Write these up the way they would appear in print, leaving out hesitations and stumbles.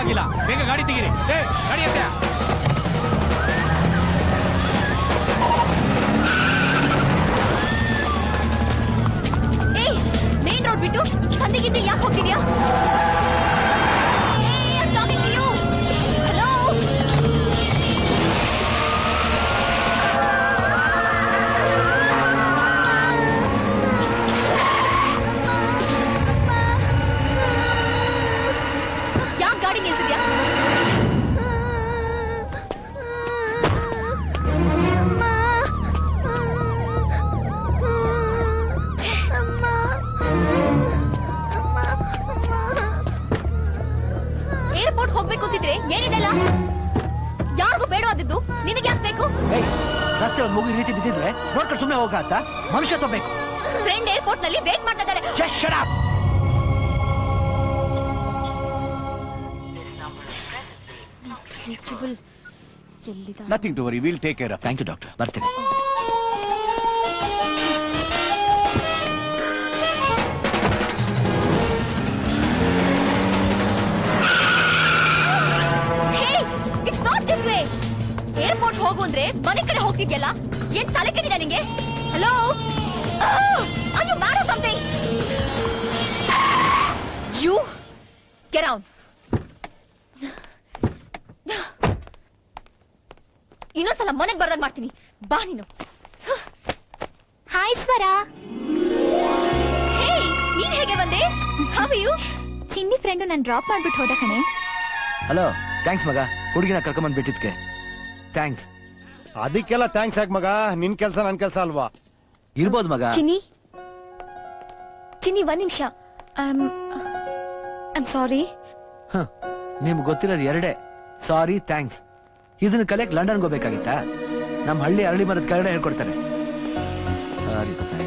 ಆಗಿಲ್ಲ. ಬೇಗ ಗಾಡಿ ತೆಗೀರಿ. ಗಾಡಿ ಅಂತ ಮೇನ್ ರೋಡ್ ಬಿಟ್ಟು ಸಂದಿಗಿಂದ ಯಾಕೆ ಹೋಗ್ತಿದ್ಯಾ? ಹಲೋ, ಯಾಕೆ ಗಾಡಿ ನಿಲ್ಸಿದ್ಯಾ? ಏರ್ಪೋರ್ಟ್ ಹೋಗ್ಬೇಕು ಅಂತಿದ್ರೆ ಏನಿದೆಲ್ಲ? ಯಾರಿಗೂ ಬೇಡವಾದದ್ದು ನಿನಗೆ ಯಾಕೆ ಬೇಕು? ರಸ್ತೆ ಒಂದು ಮುಗಿದ ರೀತಿ ಬಿದ್ದಿದ್ರೆ ನೋಡ್ಕೊಂಡು ಸುಮ್ಮನೆ ಹೋಗತ್ತ? ಮನುಷ್ಯ ತಗೋಬೇಕು. ಫ್ರೆಂಡ್ ಏರ್ಪೋರ್ಟ್ ನಲ್ಲಿ ವೇಟ್ ಮಾಡ್ತಾ ಇದ್ದಾಳೆ. Just shut up. Nothing to worry. We'll take care of. Thank you, doctor. ಬರ್ತೀನಿ. ಏರ್ಪೋರ್ಟ್ ಹೋಗು ಅಂದ್ರೆ ಮನೆ ಕಡೆ ಹೋಗ್ತಿದ್ಯಲ್ಲ, ಏನ್ ತಲೆ ಕೆಟ್ಟಿದೆ ನಿಂಗೆ? Hello, are you mad or something? You get out. ಇನ್ನೊಂದ್ಸಲ ಮನೆಗೆ ಬರ್ದಾಗ ಮಾಡ್ತೀನಿ. ಬಾ ನೀನು. ಹಾಯ್ ಸ್ವರ. ಹೇ, ನೀನ್ ಹೇಗೆ ಬಂದೆ? How are you? Chinni friend ನಾನು ಡ್ರಾಪ್ ಮಾಡ್ಬಿಟ್ಟು ಹೋದ ಕಣೆ. ಹಲೋ, ಥ್ಯಾಂಕ್ಸ್ ಮಗ, ಹುಡುಗಿನ ಕರ್ಕೊಂಬಂದ್ ಬಿಟ್ಟಿದ್ಕೆ ಥ್ಯಾಂಕ್ಸ್. ಅದಕ್ಕೆಲ್ಲ ಥ್ಯಾಂಕ್ಸ್ ಯಾಕೆ ಮಗ? ನಿನ್ ಕೆಲ್ಸ ನನ್ ಕೆಲ್ಸ ಅಲ್ವಾ? ಇರ್ಬೋದು ಮಗ. ಚಿನ್ನಿ, ಚಿನ್ನಿ ಒಂದ್ ನಿಮಿಷ. I'm sorry. ನಿಮ್ಗೆ ಗೊತ್ತಿರೋದು ಎರಡೇ, ಸಾರಿ ಥ್ಯಾಂಕ್ಸ್. ಇದನ್ನ ಕಲಿಯಕ್ ಲಂಡನ್ಗೆ ಹೋಗ್ಬೇಕಾಗಿತ್ತಾ? ನಮ್ಮ ಹಳ್ಳಿ ಅರಳಿ ಮರದ ಕೆಳಗಡೆ ಹೇಳ್ಕೊಡ್ತಾರೆ. ಸಾರಿ ಥ್ಯಾಂಕ್ಸ್.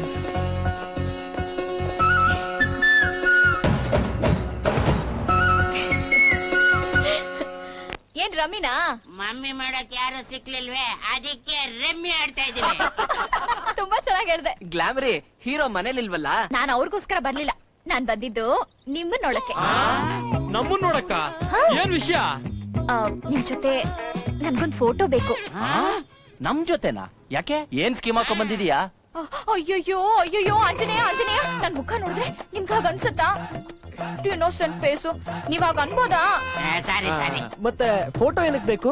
ಏನ್ ರಮ್ಮಿನಾ? ಮಮ್ಮಿ ಮಾಡಕ್ ಯಾರು ಸಿಕ್ಲಿಲ್ವೇ, ಅದಕ್ಕೆ ರಮ್ಮಿ ಆಡ್ತಾ ಇದ್ದೀನಿ. ತುಂಬಾ ಚೆನ್ನಾಗಿ ಹೇಳ್ದೆ. ಗ್ಲಾಮರಿ ಹೀರೋ ಮನೇಲಿಲ್ವಲ್ಲ? ನಾನು ಅವ್ರಿಗೋಸ್ಕರ ಬರ್ಲಿಲ್ಲ, ನಾನ್ ಬಂದಿದ್ದು ನಿಮ್ಮನ್ನ ನೋಡಕ್ಕೆ. ನಮ್ಮನ್ನ ನೋಡಕ್ಕ? ಏನ್ ವಿಷಯ? ನಿಮ್ ಜೊತೆ ನನ್ಗೊಂದ್ ಫೋಟೋ ಬೇಕು. ನಮ್ ಜೊತೆನಾ? ಯಾಕೆ? ಏನ್ ಸ್ಕೀಮ್ ಹಾಕೊಂಡ್ ಬಂದಿದೀಯಾ? ಅಯ್ಯಯ್ಯೋ ಅಯ್ಯಯ್ಯೋ, ಆಂಜನೇಯ ಆಂಜನೇಯ, ನನ್ ಮುಖ ನೋಡಿದ್ರೆ ನಿಮ್ಗೆ ಹಾಗ ಅನ್ಸುತ್ತಾ? ಇನ್ನೋಸೆಂಟ್ ಫೇಸು, ನೀವಾಗ ಅನ್ಬೋದಾ? ಸಾರಿ ಸಾರಿ. ಮತ್ತೆ ಫೋಟೋ ಏನಕ್ ಬೇಕು?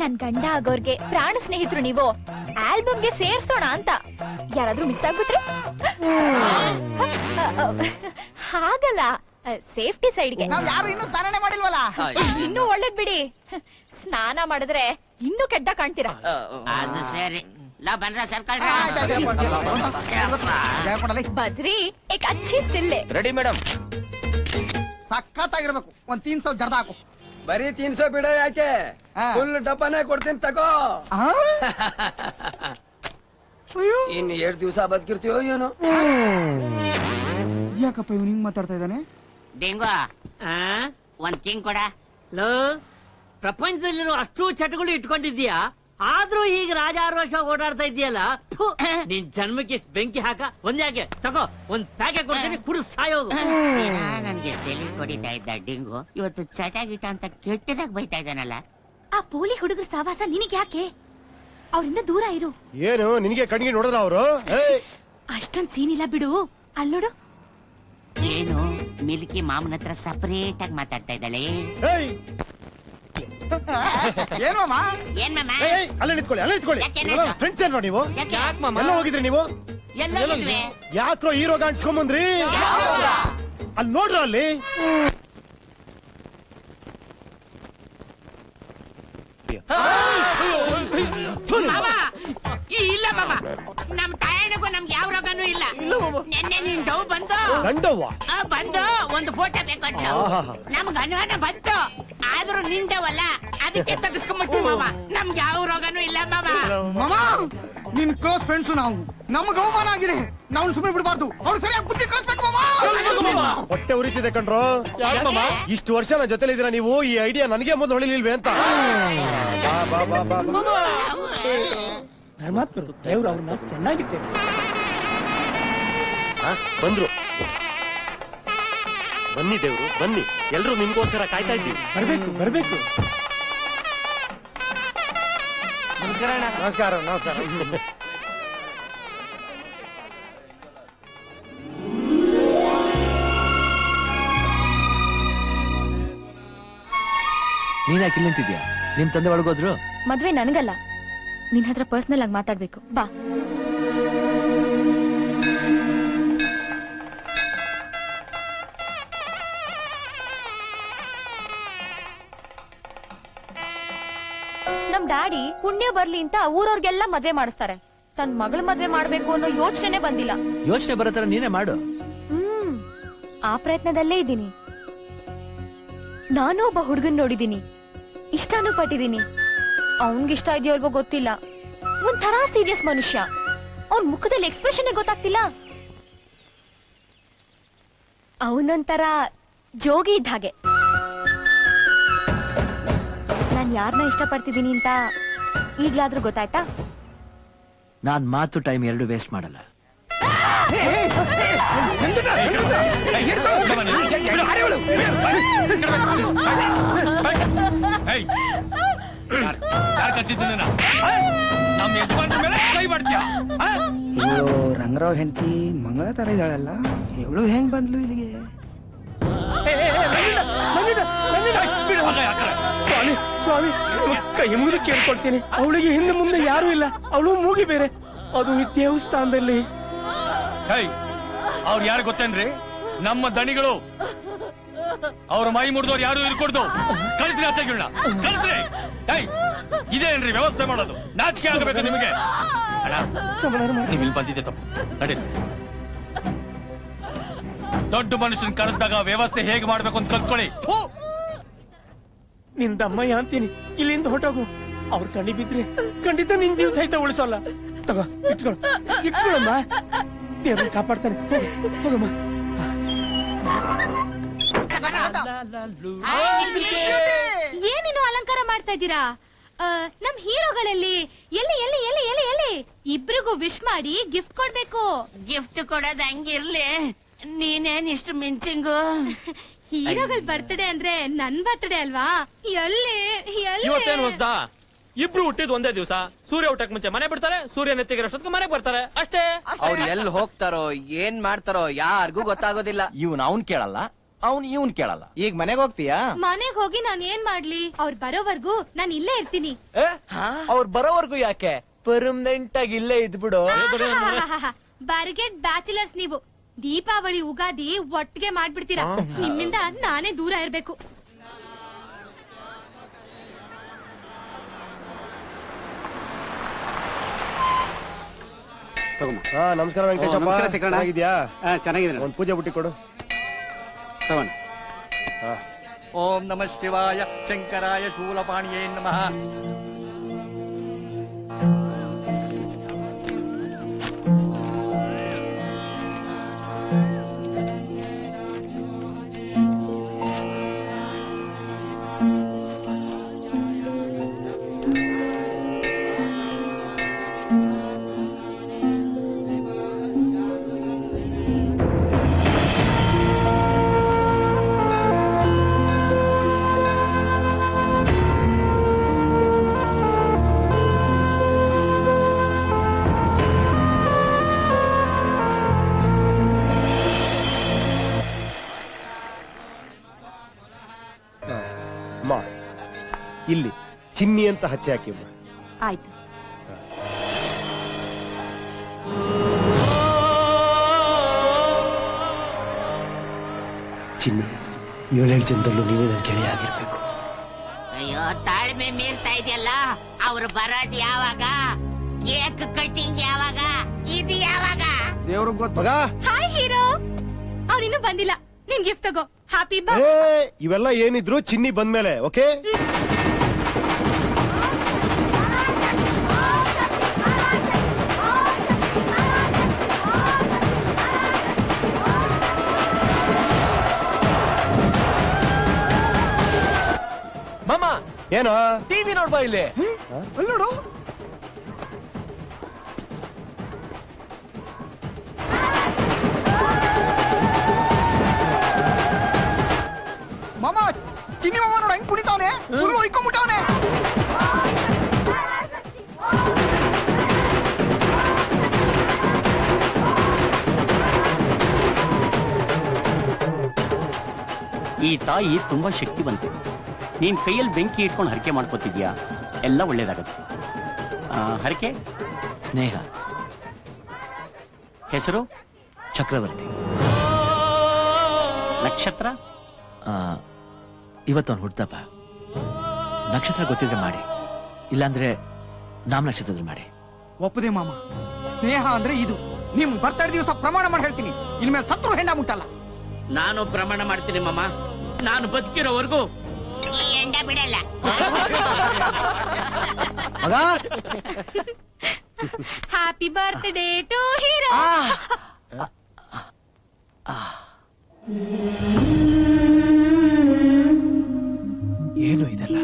ನನ್ ಗಂಡ ಆಗೋರ್ಗೆ ಪ್ರಾಣ ಸ್ನೇಹಿತರು ನೀವು, ಆಲ್ಬಮ್ಗೆ ಸೇರ್ಸೋಣ ಅಂತ. ಯಾರಾದ್ರೂ ಮಿಸ್ ಆಗ್ಬಿಟ್ರೆ? ಹಾಗಲ್ಲ, ಸೇಫ್ಟಿ ಸೈಡ್ಗೆ. ಯಾರು ಇನ್ನೂ ಸ್ನಾನ ಮಾಡಿಲ್ವಲ್ಲ? ಇನ್ನೂ ಒಳ್ಳೇದ್ ಬಿಡಿ, ಸ್ನಾನ ಮಾಡಿದ್ರೆ ಇನ್ನೂ ಕೆಡ್ಡ ಕಾಣ್ತೀರಾ. ಅದು ಸರಿ. ಬನ್ರ ಸರ್ಕಲ್ ಬದ್ರಿ ಏಕ್ ಅಚ್ಚಿ ಸ್ಟಿಲ್. Ready madam. ಸಖತ್ತಾಗಿರ್ಬೇಕು. ಒಂದ್ 300 ಜರ್ದ ಹಾಕು. ಬರೀ 300 ಬಿಡ ಯಾಕೆ? ಫುಲ್ ಡಬ್ಬನೇ ಕೊಡ್ತೀನಿ ತಗೋ. ಇನ್ನು 2 ದಿವಸ ಬದುಕಿರ್ತೀಯೋ ಏನೋ. ಯಾಕಪ್ಪ ಇವ್ ಹಿಂಗ್ ಮಾತಾಡ್ತಾ ಇದ್ದಾನೆ? ಡೆಂಗು ಒಂದ್ ಕಿಂಗ್ ಕೊಡ. ಪ್ರಪಂಚದಲ್ಲಿರೋ ಅಷ್ಟು ಚಟಗಳು ಇಟ್ಕೊಂಡಿದ್ಯಾ, ಆದ್ರೂ ಈಗ ರಾಜಾರೋಷ ಓಡಾಡ್ತಾ ಇದೆಯಲ್ಲ. ನಿನ್ ಜನ್ಮಕ್ಕೆ ಎಷ್ಟು ಬೆಂಕಿ ಹಾಕ. ಒಂದ್ಯಾಕೆ ತಗೋ, ಒಂದ್ ಪ್ಯಾಕೆಟ್ ಕೊಡ್ತೀನಿ, ಕುಡಿದು ಸಾಯೋಗು. ನನ್ಗೆ ಸೆಲಿಟ್ ಹೊಡಿತಾ ಇದ್ದ ಡೆಂಗು ಇವತ್ತು ಚಟ ಗಿಟ ಅಂತ ಕೆಟ್ಟದಾಗ ಬೈತಾ ಇದ್ದಾನಲ್ಲ. ಆ ಪೋಲಿ ಹುಡುಗರ ಸಾವಾಸ ನಿನಗೆ ಯಾಕೆ? ಅವ್ರಿಂದ ದೂರ ಇರು. ಏನು ನಿನಗೆ ಕಣ್ಣಿಗೆ ನೋಡಿದ್ರ ಅವರು? ಅಷ್ಟೊಂದ್ ಸೀನ್ ಇಲ್ಲ ಬಿಡು. ಅಲ್ಲೋಡು, ಏನು ಮಿಲ್ಕಿ ಮಾಮನ ಹತ್ರ ಸಪರೇಟ್ ಆಗಿ ಮಾತಾಡ್ತಾ ಇದ್ದಾಳೆ. ಏನು ಮಾಮ? ಏನ್ ಮಾಮ? ಅಲ್ಲೇ ನಿಂತ್ಕೊಳ್ಳಿ, ಅಲ್ಲೇ ನಿಂತ್ಕೊಳ್ಳಿ. ಫ್ರೆಂಡ್ಸ್ ಏನ್ರೋ ನೀವು? ಯಾಕೆ? ಎಲ್ಲ ಹೋಗಿದ್ರಿ ನೀವು? ಎಲ್ಲೋಗಿದ್ವಿ? ಯಾಕ್ರೋ ಹೀರೋ ಗಾಂಟ್ಸ್ಕೊಂಬಂದ್ರಿ? ಅಲ್ಲಿ ನೋಡ್ರ ಅಲ್ಲಿ. ಇಲ್ಲ ಮಾಮ, ನಮ್ ತಾಯಣಗೂ ನಮ್ಗೆ ಯಾವ ರೋಗನೂ ಇಲ್ಲ. ನೆನ್ನೆ ನಿನ್ ಡವ್ ಬಂದು ಬಂದು ಒಂದು ಫೋಟೋ ಬೇಕು ಅಂತ ನಮ್ಗೆ ಅನುಮಾನ ಬಂತು. ಆದ್ರೂ ನಿಂಡವಲ್ಲ, ಅದಕ್ಕೆ ತೆಗೆಸ್ಕೊಂಡ್ಬಿಟ್ವಿ ಮಾಮ. ನಮ್ಗೆ ಯಾವ ರೋಗನೂ ಇಲ್ಲ ಮಾಮ. ಮಾಮ, ನಿನ್ ಕ್ಲೋಸ್ ಫ್ರೆಂಡ್ಸ್ ನಾವು, ನಮ್ಗೆ ಅವಮಾನ ಆಗಿದೆ. ನಾವು ಸುಮ್ಮನೆ ಬಿಡಬಾರ್ದು. ಅವ್ರು ಸರಿಯಾಗಿ ಬುದ್ಧಿ ಕಲಿಸ್ಬೇಕು ಮಾಮ. ಹೊಟ್ಟೆ ಉರಿತಿದೆ ಕಣ್ರೋ. ಇಷ್ಟು ವರ್ಷ ನನ್ನ ಜೊತೆಲಿ ಇದ್ದೀರಾ ನೀವು, ಈ ಐಡಿಯಾ ನನಗೆ ಮೊದಲು ಹೊಳಿಲಿಲ್ವೇ ಅಂತ. ದೇವ್ರು ಅವ್ರನ್ನ ಚೆನ್ನಾಗಿಟ್ಟೆ. ಬಂದ್ರು. ಬನ್ನಿ ದೇವ್ರು ಬನ್ನಿ, ಎಲ್ರು ನಿಮ್ಗೋಸ್ಕರ ಕಾಯ್ತಾ ಇದ್ದೀವಿ. ಬರ್ಬೇಕು ಬರ್ಬೇಕು. ನಮಸ್ಕಾರ ಅಣ್ಣ. ನಮಸ್ಕಾರ ನಮಸ್ಕಾರ. ನೀನ್ ಯಾಕೆ ಇಲ್ಲಿ ನಿಂತಿದ್ಯಾ? ನಿಮ್ ತಂದೆ ಒಳಗೋದ್ರು? ಮದ್ವೆ ನನಗಲ್ಲ, ನಿನ್ ಹತ್ರ ಪರ್ಸನಲ್ ಆಗಿ ಮಾತಾಡ್ಬೇಕು, ಬಾ. ನಮ್ ಡ್ಯಾಡಿ ಪುಣ್ಯ ಬರ್ಲಿ ಅಂತ ಊರವ್ರಿಗೆಲ್ಲ ಮದ್ವೆ ಮಾಡಿಸ್ತಾರೆ. ತನ್ ಮಗಳ ಮದ್ವೆ ಮಾಡ್ಬೇಕು ಅನ್ನೋ ಯೋಚನೆ ಬಂದಿಲ್ಲ. ಯೋಚನೆ ಬರೋ ತರ ನೀನೇ ಮಾಡು. ಆ ಪ್ರಯತ್ನದಲ್ಲೇ ಇದ್ದೀನಿ. ನಾನು ಒಬ್ಬ ಹುಡುಗನ್ ನೋಡಿದೀನಿ, ಇಷ್ಟಾನು ಪಟ್ಟಿದೀನಿ. ಅವನ್ಗಿಷ್ಟ ಇದೆಯೋ ಅಲ್ವೋ ಗೊತ್ತಿಲ್ಲ, ಒಂಥರ ಸೀರಿಯಸ್ ಮನುಷ್ಯ. ಅವ್ರ ಮುಖದಲ್ಲಿ ಎಕ್ಸ್ಪ್ರೆಷನ್ ಗೊತ್ತಾಗ್ತಿಲ್ಲ. ಅವನೊಂಥರ ಜೋಗಿ ಇದ್ದ ಹಾಗೆ. ನಾನ್ ಯಾರನ್ನ ಇಷ್ಟಪಡ್ತಿದ್ದೀನಿ ಅಂತ ಈಗ್ಲಾದ್ರೂ ಗೊತ್ತಾಯ್ತಾ? ನಾನ್ ಮಾತು ಟೈಮ್ ಎರಡು ವೇಸ್ಟ್ ಮಾಡಲ್ಲ. ಇವಳು ರಂಗರಾವ್ ಹೆಂಡತಿ ಮಂಗಳ ತರ ಇದ್ದಾಳಲ್ಲ, ಇವಳು ಹೆಂಗ್ ಬಂದ್ಲು ಇಲ್ಲಿಗೆ? ಸ್ವಾಮಿ ಸ್ವಾಮಿ, ಕೈ ಮುಗಿದು ಕೇಳ್ಕೊಳ್ತೀನಿ. ಅವಳಿಗೆ ಹಿಂದೆ ಮುಂದೆ ಯಾರು ಇಲ್ಲ, ಅವಳು ಮೂಗಿ ಬೇರೆ, ಅದು ಈ ದೇವಸ್ಥಾನದಲ್ಲಿ. ಅವ್ರು ಯಾರು ಗೊತ್ತೇನ್ರಿ? ನಮ್ಮ ದಣಿಗಳು. ಅವ್ರ ಮೈ ಮುರಿದವ್ರು ಯಾರು ಇರ್ಕೊಡ್ದು. ಕಳಿಸ್ರಿ ಆಚೆಗಳನ್ನ, ಕಳಿಸ್ರಿ. ಇದೇನ್ರಿ ವ್ಯವಸ್ಥೆ ಮಾಡೋದು? ನಾಚಿಕೆ ಆಗಬೇಕು ನಿಮಗೆ. ನೀವು ಇಲ್ಲಿ ಬಂದಿದ್ದೆ ತಪ್ಪು, ನಡಿ. ದೊಡ್ಡ ಮನುಷ್ಯನ್ ಕಳಿಸಿದಾಗ ವ್ಯವಸ್ಥೆ ಹೇಗೆ ಮಾಡ್ಬೇಕು ಅಂತ ಕಲ್ತ್ಕೊಳ್ಳಿ. ನಿಂದಮ್ಮಯ್ಯ ಅಂತೀನಿ, ಇಲ್ಲಿಂದ ಹೊಟ್ಟೋಗು. ಅವ್ರ ಕಣ್ಣಿ ಬಿದ್ರೆ ಖಂಡಿತ ನಿನ್ ಜೀವ ಸಹಿತ ಉಳಿಸೋಲ್ಲ. ತಗೋ, ಇಟ್ಕೊಳಮ್ಮ, ದೇವ್ರನ್ನ ಕಾಪಾಡ್ತಾನೆ. ಹೋಗಮ್ಮ. ಏನೇನು ಅಲಂಕಾರ ಮಾಡ್ತಾ ಇದ್ದೀರಾ? ನಮ್ ಹೀರೋಗಳಲ್ಲಿ ಎಲ್ಲಿ ಎಲ್ಲಿ ಎಲ್ಲಿ ಎಲ್ಲಿ ಎಲ್ಲಿ ಇಬ್ರಿಗೂ ವಿಶ್ ಮಾಡಿ ಗಿಫ್ಟ್ ಕೊಡ್ಬೇಕು. ಗಿಫ್ಟ್ ಕೊಡೋದ್ ಹಂಗಿರ್ಲಿ, ನೀನೇನ್ ಇಷ್ಟು ಮಿಂಚಿಂಗು? ಹೀರೋಗಳ ಬರ್ತ್ಡೇ ಅಂದ್ರೆ ನನ್ ಬರ್ತ್ಡೇ ಅಲ್ವಾ? ಎಲ್ಲಿ ಇವತ್ತೇನು ಹೊಸ್ದಾ? ಇಬ್ರು ಹುಟ್ಟಿದ್ ಒಂದೇ ದಿವಸ. ಸೂರ್ಯ ಹುಟ್ಟಕ್ ಮುಂಚೆ ಮನೆ ಬಿಡ್ತಾರೆ, ಸೂರ್ಯ ನೆತ್ತಿಗಿರೋಷ್ಟೊತ್ತಿಗೆ ಮನೆಗೆ ಬರ್ತಾರೆ, ಅಷ್ಟೇ. ಅವ್ರು ಎಲ್ಲಿ ಹೋಗ್ತಾರೋ ಏನ್ ಮಾಡ್ತಾರೋ ಯಾರಿಗೂ ಗೊತ್ತಾಗೋದಿಲ್ಲ. ಇವ್ನ್ ಅವ್ನ್ ಕೇಳಲ್ಲ, ಅವ್ನ್ ಇವನ್ ಕೇಳಲ್ಲ. ಈಗ ಮನೆಗೆ ಹೋಗ್ತೀಯಾ? ಮನೆಗ್ ಹೋಗಿ ನಾನ್ ಏನ್ ಮಾಡ್ಲಿ? ಅವ್ರು ಬರೋವರ್ಗು ನಾನ್ ಇಲ್ಲೇ ಇರ್ತೀನಿ. ಅವ್ರು ಬರೋವರ್ಗು ಯಾಕೆ? ಪರ್ಮನೆಂಟ್ ಆಗಿ ಇಲ್ಲೇ ಇದ್ಬಿಡು. ಬರ್ಗೆಟ್ ಬ್ಯಾಚುಲರ್ಸ್ ನೀವು. ದೀಪಾವಳಿ ಉಗಾದಿ ಒಟ್ಟಿಗೆ ಮಾಡ್ಬಿಡ್ತೀರಾ. ನಿಮ್ಮಿಂದ ನಾನೇ ದೂರ ಇರ್ಬೇಕು. ನಮಸ್ಕಾರ ವೆಂಕಟೇಶಪ್ಪ. ಚೆನ್ನಾಗಿದ್ಯಾ? ಚೆನ್ನಾಗಿದೆ. ಒಂದ್ ಪೂಜೆ ಬುಟ್ಟಿ ಕೊಡು. ಓಂ ನಮಃ ಶಿವಾಯ ಶಂಕರಾಯ ಶೂಲಪಾಣಿಯೇ ನಮಃ. ಇಲ್ಲಿ ಚಿನ್ನಿ ಅಂತ ಹಚ್ಚಿ ಹಾಕಿ. ಆಯ್ತು. ಚಿನ್ನಿ, 7 ಜನದಲ್ಲೂ ನೀವು ನನ್ನ ಗೆಳೆಯ ಆಗಿರ್ಬೇಕು. ಅಯ್ಯೋ, ತಾಳ್ಮೆ ಮೀರ್ತಾ ಇದೆಯಲ್ಲ. ಅವ್ರು ಬರೋದ್ ಯಾವಾಗ? ಕೇಕ್ ಕಟ್ಟಿಂಗ್ ಯಾವಾಗ? ಇದು ಯಾವಾಗ? ದೇವ್ರಿಗೆ ಗೊತ್ತು. ಮಗ, ಹಾಯ್ ಹೀರೋ. ಅವ್ನಿನ್ನೂ ಬಂದಿಲ್ಲ. ನಿನ್ ಗಿಫ್ಟ್ ತಗೋ. ಹ್ಯಾಪಿ ಬಾ. ಇವೆಲ್ಲ ಏನಿದ್ರು ಚಿನ್ನಿ ಬಂದ್ಮೇಲೆ, ಓಕೆ? ಮಾಮ, ಏನೋ ಟಿವಿ ನೋಡ್ಬಾ ಇಲ್ಲಿ. ನೋಡು. ಚಿನ್ನಿ ಮಾವ ನೋಡ ಹೆಂಗ್ ಕುಣಿತಾವನೆ ಫುಲ್ ಹೊಯ್ಕೊಂಡ್ಬಿಟ್ಟವನೆ. ಈ ತಾಯಿ ತುಂಬಾ ಶಕ್ತಿವಂತೆ. ನೀನ್ ಕೈಯಲ್ಲಿ ಬೆಂಕಿ ಇಟ್ಕೊಂಡು ಹರಕೆ ಮಾಡ್ಕೋತಿದ್ಯಾ, ಎಲ್ಲ ಒಳ್ಳೇದಾಗತ್ತೆ. ಹರಕೆ ಸ್ನೇಹ. ಹೆಸರು ಚಕ್ರವರ್ತಿ. ನಕ್ಷತ್ರ ಇವತ್ತವನು ಹುಡ್ತಪ್ಪ. ನಕ್ಷತ್ರ ಗೊತ್ತಿದ್ರೆ ಮಾಡಿ, ಇಲ್ಲಾಂದ್ರೆ ನಾಮ ನಕ್ಷತ್ರದಲ್ಲಿ ಮಾಡಿ. ಒಪ್ಪದೆ ಮಾಮ, ಸ್ನೇಹ ಅಂದ್ರೆ ಇದು. ನಿಮ್ ಬರ್ತಡೇ ದಿವಸ ಪ್ರಮಾಣ ಮಾಡಿ ಹೇಳ್ತೀನಿ, ಇನ್ಮೇಲೆ ಸತ್ರು ಹೆಂಡ ಮುಟ್ಟಲ್ಲ. ನಾನು ಪ್ರಮಾಣ ಮಾಡ್ತೀನಿ ಮಾಮ, ನಾನು ಬದುಕಿರೋವರೆಗೂ ಈ ಎಂಡ ಬಿಡಲ್ಲ. Happy birthday to hero. ಏನು ಇದೆಲ್ಲ?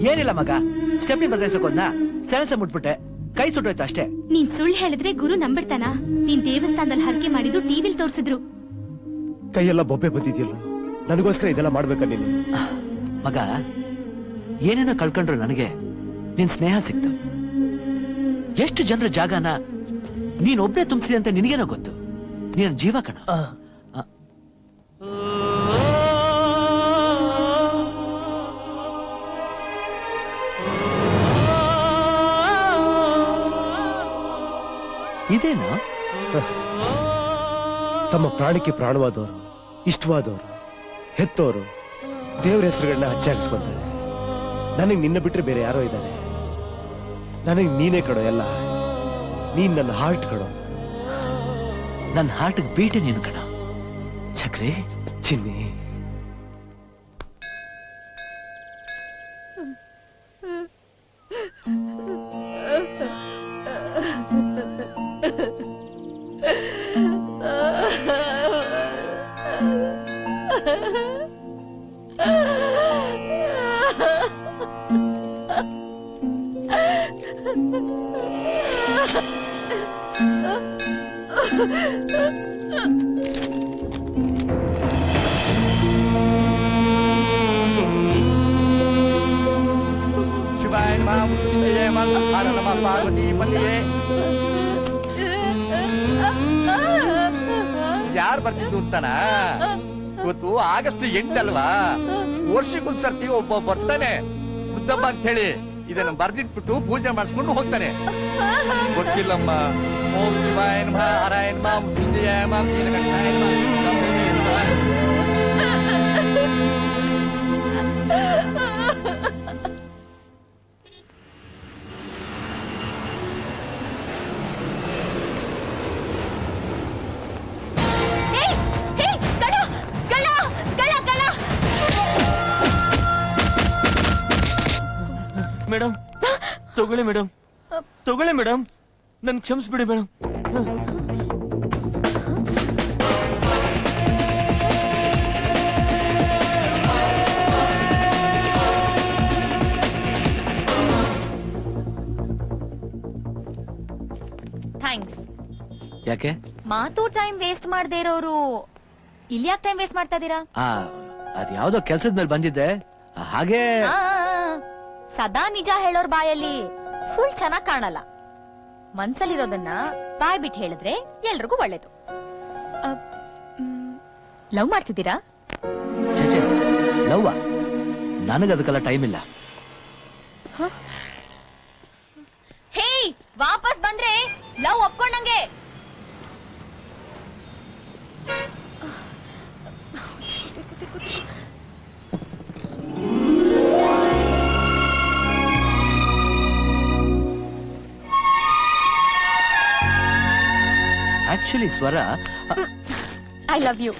ಏನಿಲ್ಲ ಮಗ, ಸ್ಟೆಪ್ನಿ ಬದಲಾಯಿಸಕೋದ್ನ ಸೆಣಸ ಮುಟ್ಬಿಟ್ಟೆ, ಕೈ ಸುಟ್ಟೋಯ್ತು ಅಷ್ಟೇ. ನೀನ್ ಸುಳ್ಳು ಹೇಳಿದ್ರೆ ಗುರು ನಂಬಿಡ್ತಾನ? ನೀನ್ ದೇವಸ್ಥಾನದಲ್ಲಿ ಹರಕೆ ಮಾಡಿದ್ದು ಟಿವಿಲ್ ತೋರಿಸಿದ್ರು. ಕೈಯೆಲ್ಲ ಬೊಬ್ಬೆ ಬಂದಿದ್ಯಲ್ಲ, ನನಗೋಸ್ಕರ ಇದೆಲ್ಲ ಮಾಡ್ಬೇಕಾ ನೀನು? ಮಗ, ಏನೇನೋ ಕಳ್ಕೊಂಡ್ರು ನನಗೆ ನಿನ್ ಸ್ನೇಹ ಸಿಕ್ತು. ಎಷ್ಟು ಜನರ ಜಾಗನ ನೀನೊಬ್ನೇ ತುಂಬಿಸಿದೆ ಅಂತ ನಿನಗೇನೋ ಗೊತ್ತು. ನೀನ್ ಜೀವ ಕಣ. ಇದೇನು? ತಮ್ಮ ಪ್ರಾಣಕ್ಕೆ ಪ್ರಾಣವಾದವರು, ಇಷ್ಟವಾದವರು, ಹೆತ್ತವರು ದೇವ್ರ ಹೆಸರುಗಳನ್ನ ಹಚ್ಚಾಗಿಸ್ಕೊಂತಾರೆ. ನನಗೆ ನಿನ್ನ ಬಿಟ್ರೆ ಬೇರೆ ಯಾರೋ ಇದ್ದಾರೆ. ನನಗೆ ನೀನೇ ಕಡೋ ಎಲ್ಲ. ನೀನ್ ನನ್ನ ಹಾರ್ಟ್ ಕಡೋ. ನನ್ನ ಹಾರ್ಟ್ಗೆ ಬೀಟೆ ನೀನು ಕಣ ಚಕ್ರಿ. ಚಿನ್ನಿ, ಶಿವಾಯ ನಮಃ ಪಾರ್ವತಿ ಪತಿಯೇ. ಯಾರು ಬರ್ತಿದ್ದು ಅಂತಾನ? ಇವತ್ತು ಆಗಸ್ಟ್ 8 ಅಲ್ವಾ? ವರ್ಷಕ್ಕೊಂದ್ಸರ್ತಿ ಒಬ್ಬ ಬರ್ತಾನೆ ಮುದ್ದಮ್ಮ ಅಂತ ಹೇಳಿ, ಇದನ್ನ ಬರ್ದಿಟ್ಬಿಟ್ಟು ಪೂಜೆ ಮಾಡಿಸ್ಕೊಂಡು ಹೋಗ್ತಾನೆ. ಗೊತ್ತಿಲ್ಲಮ್ಮ. ಓಂ ಶಿವಾಯ ನಮಃ, ಹರಾಯ ನಮಃ, ಮೃತ್ಯುಂಜಯಾಯ ನಮಃ, ನೀಲಕಂಠಾಯ ನಮಃ. ಮೇಡಮ್ ತಗೊಳ್ಳಿ ಮೇಡಮ್, ತಗೊಳ್ಳಿ ಮೇಡಮ್, ನನ್ ಕ್ಷಮಿಸ್ಬಿಡಿ ಮೇಡಮ್. ಥ್ಯಾಂಕ್ಸ್. ಯಾಕೆ? ಮಾತು ಟೈಮ್ ವೇಸ್ಟ್ ಮಾಡದೇ ಇರೋರು ಇಲ್ಲಿ ಯಾಕೆ ಟೈಮ್ ವೇಸ್ಟ್ ಮಾಡ್ತಾ ಇದೀರಾ? ಅದ್ ಯಾವ್ದೋ ಕೆಲ್ಸದ ಮೇಲೆ ಬಂದಿದ್ದೆ, ಹಾಗೆ. ಸದಾ ನಿಜ ಹೇಳೋರ್ ಬಾಯಲ್ಲಿ ಸುಳ್ಳು ಚೆನ್ನಾಗ್ ಕಾಣಲ್ಲ. ಮನ್ಸಲ್ಲಿರೋದನ್ನ ಬಾಯ್ ಬಿಟ್ಟು ಹೇಳಿದ್ರೆ ಎಲ್ರಿಗೂ ಒಳ್ಳೇದು. ಲವ್ ಮಾಡ್ತಿದ್ದೀರಾ? ಚೇಚೆ, ಲವ್ವ? ನನಗದಕ್ಕೆಲ್ಲ ಟೈಮ್ ಇಲ್ಲ. ಹೇ, ವಾಪಸ್ ಬಂದ್ರೆ ಲವ್ ಒಪ್ಕೊಂಡಂಗೆ. ಆಕ್ಚುಲಿ ಸ್ವರ, ಐ ಲವ್ ಯು.